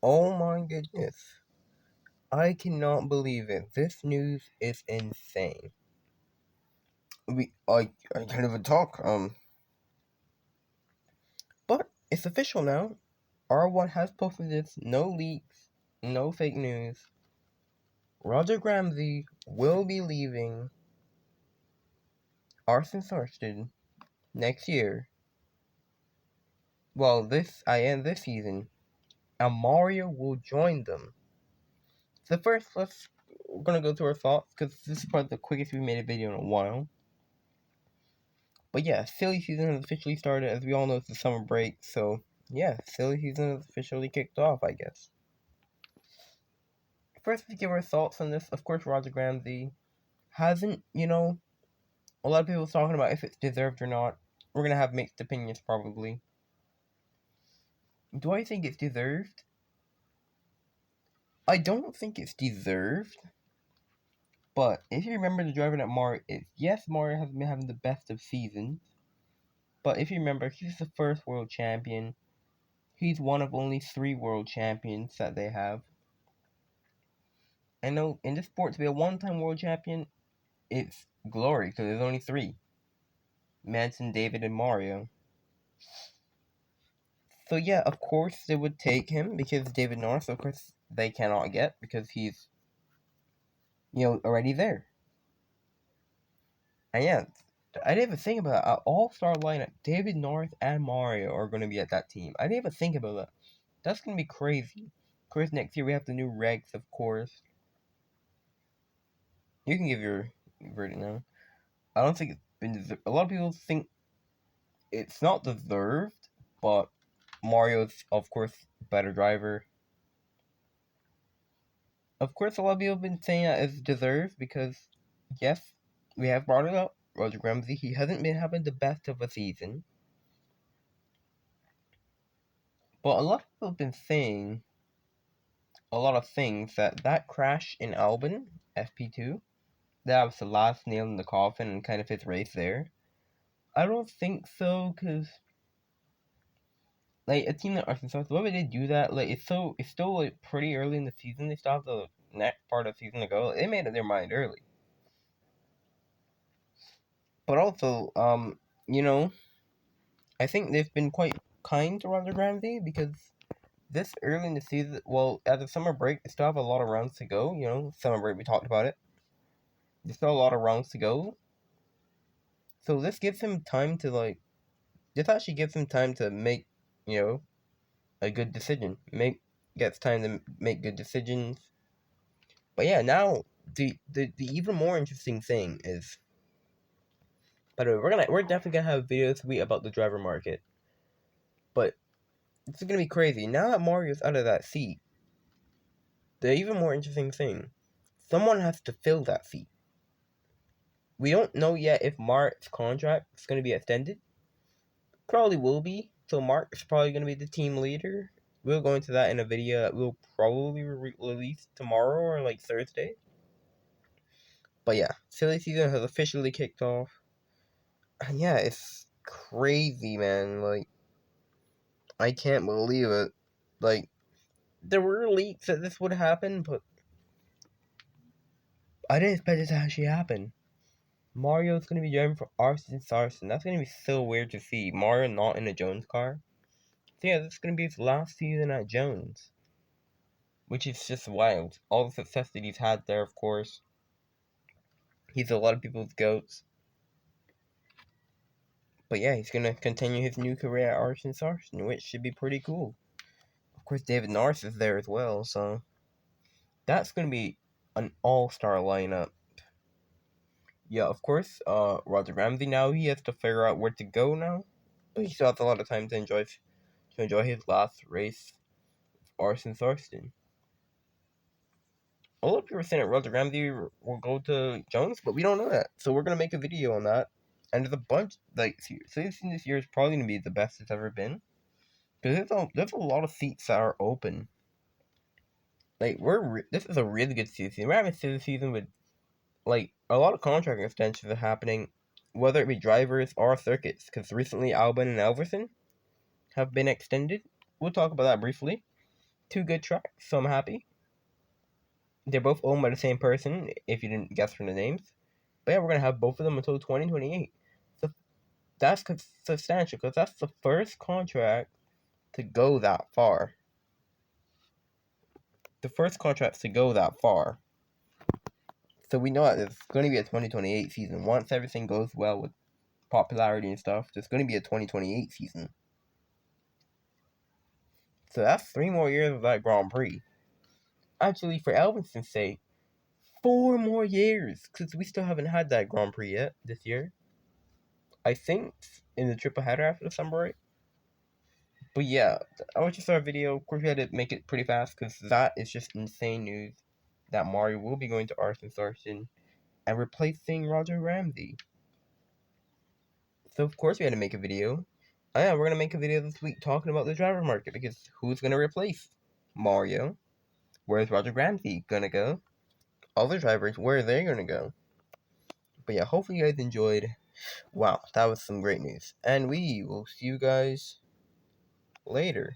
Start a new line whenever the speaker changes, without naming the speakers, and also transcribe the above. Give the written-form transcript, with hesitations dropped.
Oh my goodness. I cannot believe it. This news is insane. I can't even talk. But it's official now. R1 has posted this. No leaks, no fake news. Roger Ramsey will be leaving Sartson next year. Well, this season, and Mario will join them. So first, we're gonna go through our thoughts because this is probably the quickest we made a video in a while. But yeah, silly season has officially started. As we all know, it's the summer break, so yeah, silly season has officially kicked off, I guess. First, to give our thoughts on this, of course, Roger Ramsey hasn't, a lot of people talking about if it's deserved or not. We're gonna have mixed opinions, probably. Do I think it's deserved? I don't think it's deserved. But if you remember the driver that Mario is, yes, Mario has been having the best of seasons. But if you remember, he's the first world champion. He's one of only 3 world champions that they have. I know in this sport to be a one-time world champion, it's glory because there's only 3: Manson, David, and Mario. So yeah, of course they would take him because David Norris, of course, they cannot get because he's, already there. And yeah, I didn't even think about that. An all-star lineup, David Norris and Mario are going to be at that team. I didn't even think about that. That's going to be crazy. Of course, next year we have the new regs, of course. You can give your verdict now. I don't think it's been deserved. A lot of people think it's not deserved, but Mario's, of course, better driver. Of course, a lot of people have been saying that it's deserved because, yes, we have brought it up. Roger Ramsey, he hasn't been having the best of a season. But a lot of people have been saying a lot of things that crash in Albon, FP2, that was the last nail in the coffin and kind of his race there. I don't think so, because like a team like Arkansas, the way they do that, like it's still like pretty early in the season. They still have the next part of the season to go. They made up their mind early. But also, I think they've been quite kind to Roger Ramsey because this early in the season, well, at the summer break, they still have a lot of rounds to go. Summer break, we talked about it. There's still a lot of rounds to go. So this gives him time to this actually gives him time to make, a good decision. Gets time to make good decisions. But yeah, now the even more interesting thing is, by the way, we're definitely gonna have a video this week about the driver market. But it's gonna be crazy. Now that Mario's out of that seat, the even more interesting thing, someone has to fill that seat. We don't know yet if Mark's contract is gonna be extended. Probably will be. So Mark's probably gonna be the team leader. We'll go into that in a video that we'll probably release tomorrow or like Thursday. But yeah, silly season has officially kicked off. And yeah, it's crazy, man. Like, I can't believe it. Like, there were leaks that this would happen, but I didn't expect it to actually happen. Mario's gonna be driving for Arston Sartson. That's gonna be so weird to see. Mario not in a Jones car. So yeah, this is gonna be his last season at Jones. Which is just wild. All the success that he's had there, of course. He's a lot of people's goats. But yeah, he's gonna continue his new career at Arston Sartson, which should be pretty cool. Of course, David Norris is there as well, so that's gonna be an all-star lineup. Yeah, of course, Roger Ramsey now he has to figure out where to go now, but he still has a lot of time to enjoy his last race, Arston Sartson. A lot of people are saying that Roger Ramsey will go to Jones, but we don't know that, so we're gonna make a video on that. And there's a bunch season this year is probably gonna be the best it's ever been, because there's a lot of seats that are open. Like this is a really good season. We're having a season with like a lot of contract extensions are happening, whether it be drivers or circuits. Because recently Albon and Elverson have been extended. We'll talk about that briefly. Two good tracks, so I'm happy. They're both owned by the same person, if you didn't guess from the names. But yeah, we're gonna have both of them until 2028. So that's substantial, because that's the first contract to go that far. The first contract to go that far. So we know that it's going to be a 2028 season. Once everything goes well with popularity and stuff, there's going to be a 2028 season. So that's 3 more years of that Grand Prix. Actually, for Elvinson's sake, 4 more years, because we still haven't had that Grand Prix yet this year. I think in the triple header after the summer break. But yeah, I watched just our video. Of course, we had to make it pretty fast because that is just insane news that Mario will be going to Arston Sartson and replacing Roger Ramsey. So of course we had to make a video. Oh yeah, we're gonna make a video this week talking about the driver market because who's gonna replace Mario? Where's Roger Ramsey gonna go? Other drivers, where are they gonna go? But yeah, hopefully you guys enjoyed. Wow, that was some great news. And we will see you guys later.